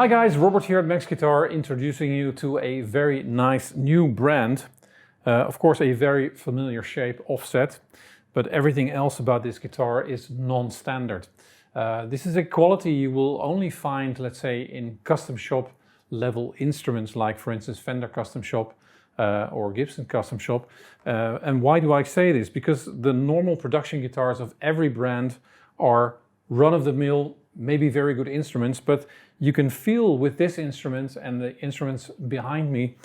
Hi guys, Robert here at Max Guitar, introducing you to a very nice new brand. Of course a very familiar shape, offset, but everything else about this guitar is non-standard. This is a quality you will only find, let's say, in custom shop level instruments, like for instance Fender Custom Shop or Gibson Custom Shop. And why do I say this? Because the normal production guitars of every brand are run-of-the-mill, maybe very good instruments, but you can feel with this instrument and the instruments behind me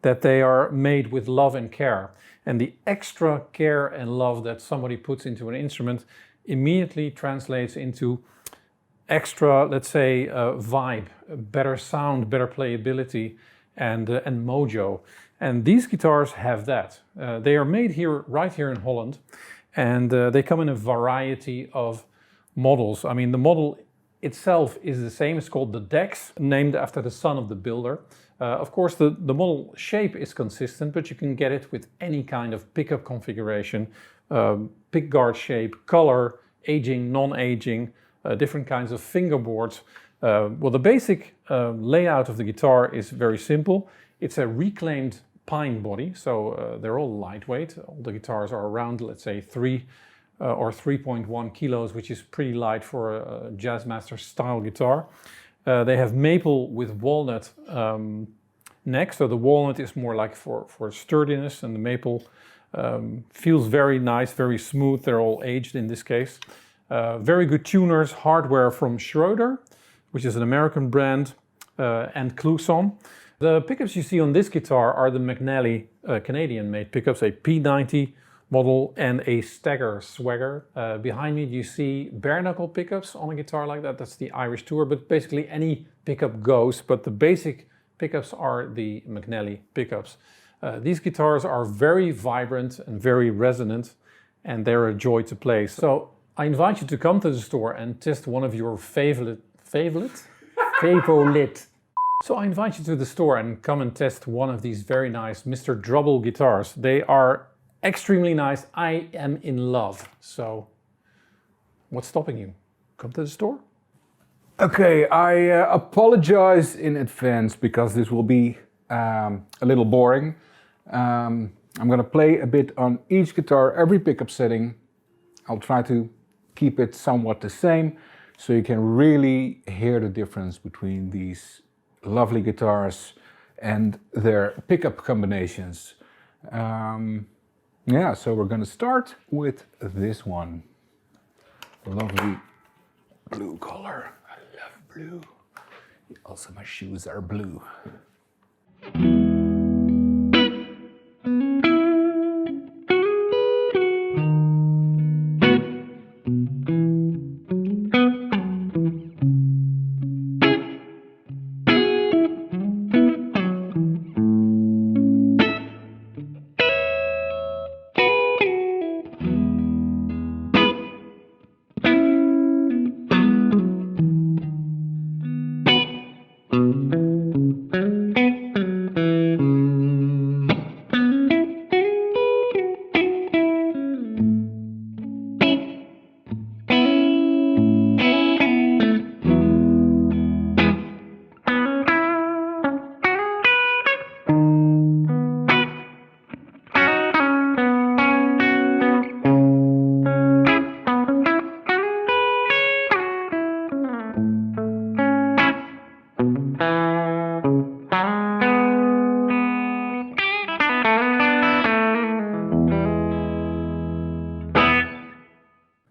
that they are made with love and care. And the extra care and love that somebody puts into an instrument immediately translates into extra, let's say, vibe, better sound, better playability, and mojo. And these guitars have that. They are made here, right here in Holland, and they come in a variety of models. I mean, the model itself is the same. It's called the Dex, named after the son of the builder. Of course, the model shape is consistent, but you can get it with any kind of pickup configuration, pickguard shape, color, aging, non-aging, different kinds of fingerboards. Well, the basic layout of the guitar is very simple. It's a reclaimed pine body, so they're all lightweight. All the guitars are around, let's say, 3 or 3.1 kilos, which is pretty light for a Jazzmaster style guitar. They have maple with walnut neck, so the walnut is more like for sturdiness, and the maple feels very nice, very smooth. They're all aged in this case. Very good tuners, hardware from Schroeder, which is an American brand, and Kluson. The pickups you see on this guitar are the McNally Canadian-made pickups, a P90 model and a Stagger Swagger. Behind me you see bare knuckle pickups on a guitar like that. That's the Irish Tour, but basically any pickup goes, but the basic pickups are the McNally pickups. These guitars are very vibrant and very resonant, and they're a joy to play. So I invite you to come to the store and test one of your favorite? So I invite you to the store and come and test one of these very nice Mr.Drubbel guitars. They are extremely nice. I am in love. So what's stopping you? Come to the store. Okay, I apologize in advance because this will be a little boring. I'm going to play a bit on each guitar, every pickup setting. I'll try to keep it somewhat the same so you can really hear the difference between these lovely guitars and their pickup combinations. Yeah, so we're going to start with this one. Lovely blue color. I love blue. Also, my shoes are blue.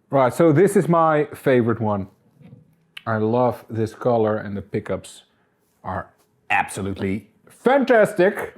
Right, so this is my favorite one. I love this color and the pickups are absolutely fantastic.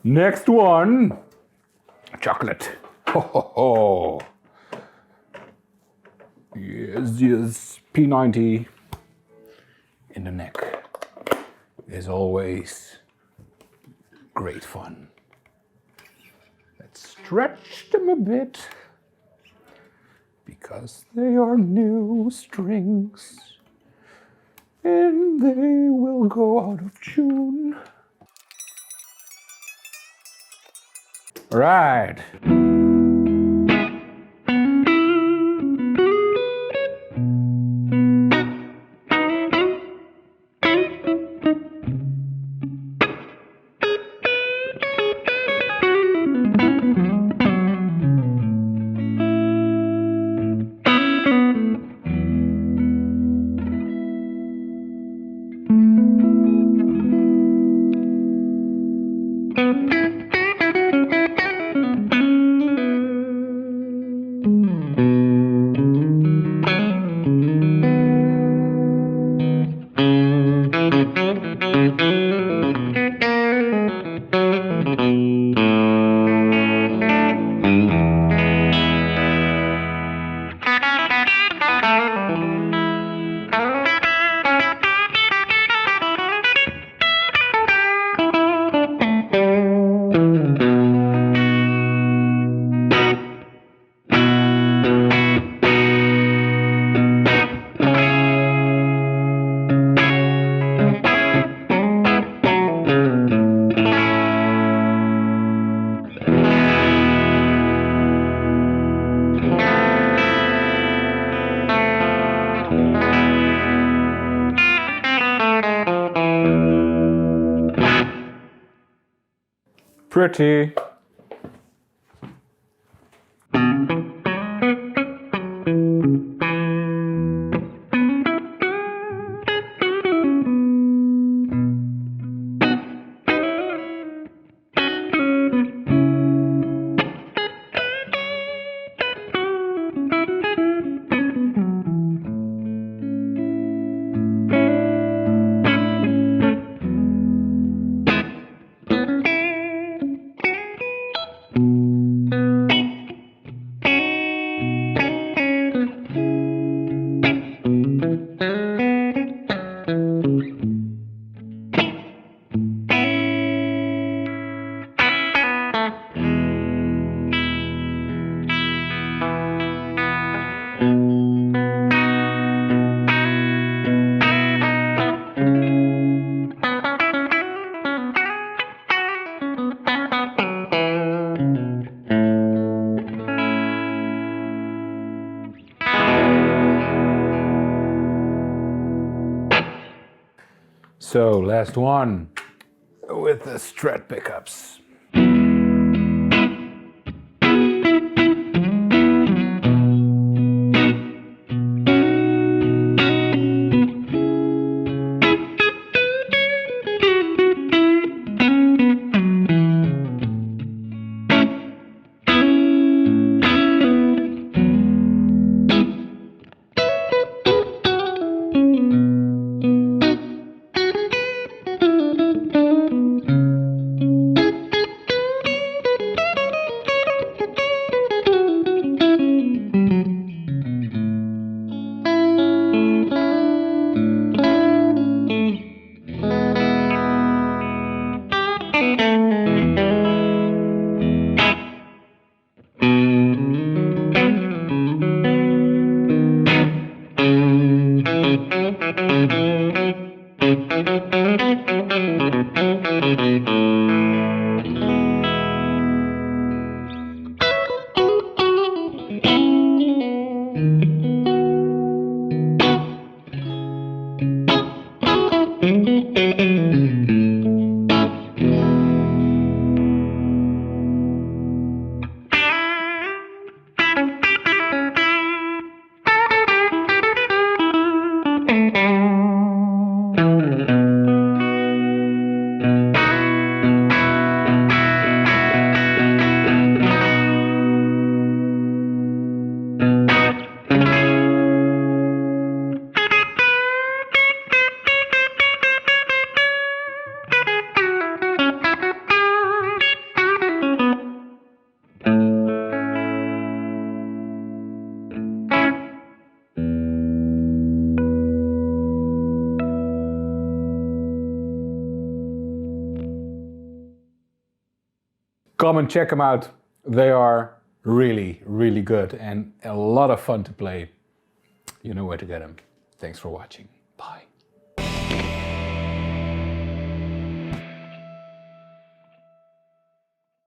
Next one, chocolate. Ho ho ho. Yes, yes, P90 in the neck is always great fun. Let's stretch them a bit because they are new strings and they will go out of tune. All right. Pretty. So last one with the Strat pickups. come and check them out. They are really, really good and a lot of fun to play. You know where to get them. Thanks for watching. Bye.